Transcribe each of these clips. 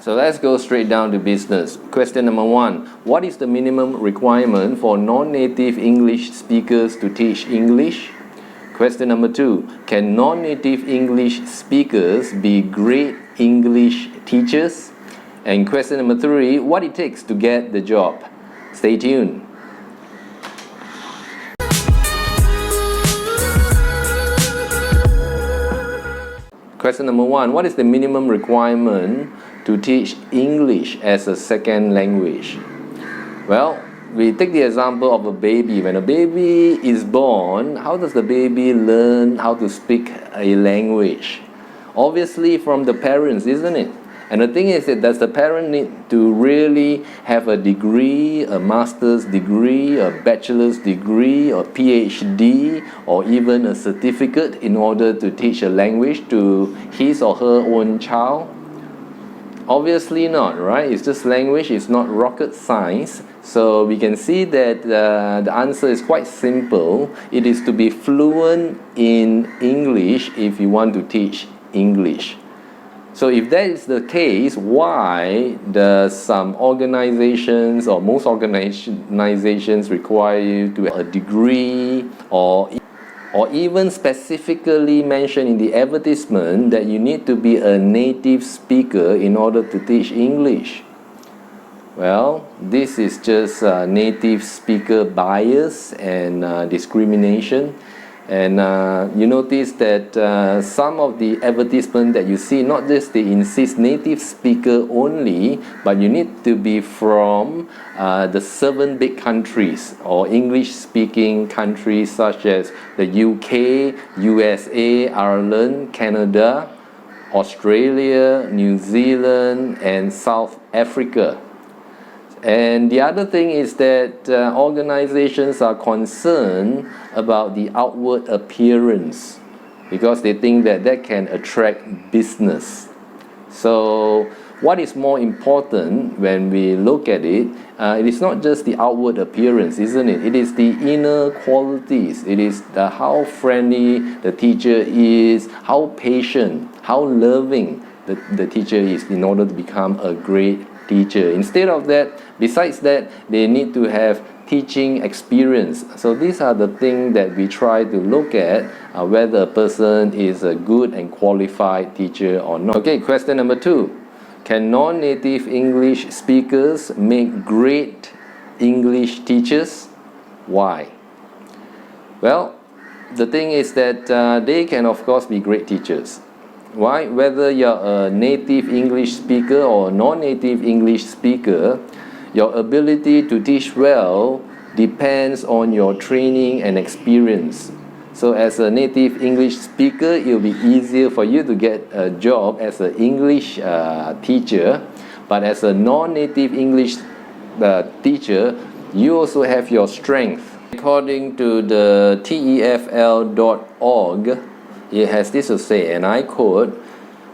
So let's go straight down to business. Question number 1. What is the minimum requirement for non-native English speakers to teach English? Question number 2. Can non-native English speakers be great English teachers? And question number 3. What it takes to get the job? Stay tuned. Question number 1. What is the minimum requirement to teach English as a second language? Well, we take the example of a baby. When a baby is born, how does the baby learn how to speak a language? Obviously from the parents, isn't it? And the thing is that does the parent need to really have a degree, a master's degree, a bachelor's degree, or PhD, or even a certificate in order to teach a language to his or her own child? Obviously not, right? It's just language, it's not rocket science. So we can see that the answer is quite simple. It is to be fluent in English if you want to teach English. So if that is the case, why does some organizations or most organizations require you to have a degree or even specifically mention in the advertisement that you need to be a native speaker in order to teach English? Well, this is just native speaker bias and discrimination. And you notice that some of the advertisement that you see, not just they insist native speaker only, but you need to be from the 7 big countries or English speaking countries such as the UK, USA, Ireland, Canada, Australia, New Zealand, and South Africa. And the other thing is that organizations are concerned about the outward appearance because they think that that can attract business. So what is more important when we look at it, it is not just the outward appearance, isn't it? It is the inner qualities. It is how friendly the teacher is, how patient, how loving the teacher is in order to become a great teacher. Instead of that, besides that, they need to have teaching experience. So these are the things that we try to look at whether a person is a good and qualified teacher or not. Okay, question number 2. Can non-native English speakers make great English teachers? Why? Well, the thing is that they can of course be great teachers. Why? Whether you're a native English speaker or a non-native English speaker, your ability to teach well depends on your training and experience. So as a native English speaker, it will be easier for you to get a job as an English teacher. But as a non-native English teacher, you also have your strength. According to the TEFL.org, it has this to say, and I quote,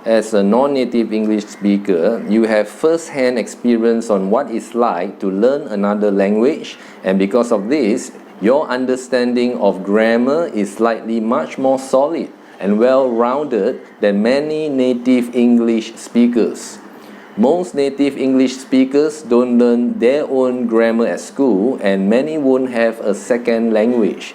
as a non-native English speaker, you have first-hand experience on what it's like to learn another language, and because of this, your understanding of grammar is likely much more solid and well-rounded than many native English speakers. Most native English speakers don't learn their own grammar at school, and many won't have a second language.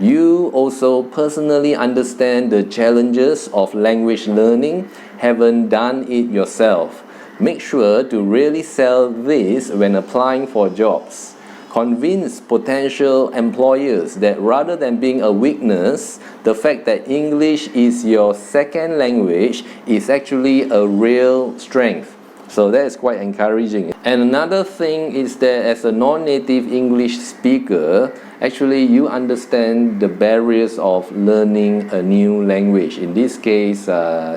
You also personally understand the challenges of language learning, haven't done it yourself. Make sure to really sell this when applying for jobs. Convince potential employers that rather than being a weakness, the fact that English is your second language is actually a real strength. So that is quite encouraging. And another thing is that as a non-native English speaker, actually you understand the barriers of learning a new language. In this case,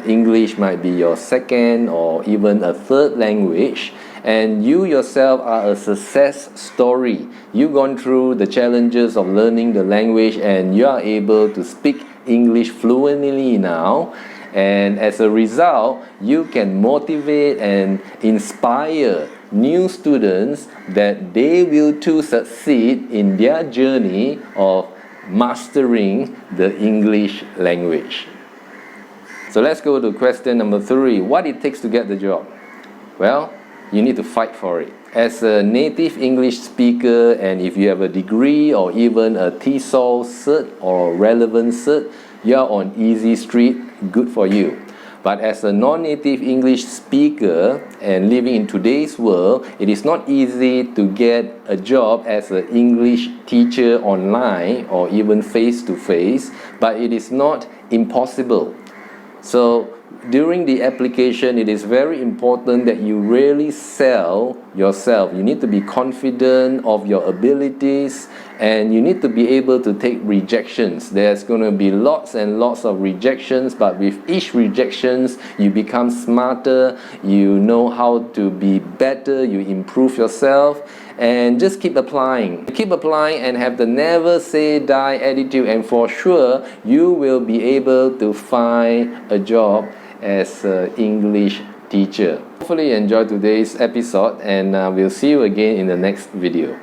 English might be your second or even a third language. And you yourself are a success story. You've gone through the challenges of learning the language and you are able to speak English fluently now. And as a result, you can motivate and inspire new students that they will too succeed in their journey of mastering the English language. So let's go to question number 3. What it takes to get the job? Well, you need to fight for it. As a native English speaker, and if you have a degree or even a TESOL cert or relevant cert, you are on easy street, good for you. But as a non-native English speaker and living in today's world, it is not easy to get a job as an English teacher online or even face-to-face, but it is not impossible. So during the application, it is very important that you really sell yourself. You need to be confident of your abilities, and you need to be able to take rejections. There's going to be lots and lots of rejections, but with each rejections, you become smarter, you know how to be better, you improve yourself, and just keep applying. Keep applying and have the never say die attitude, and for sure, you will be able to find a job as an English teacher. Hopefully you enjoyed today's episode, and we'll see you again in the next video.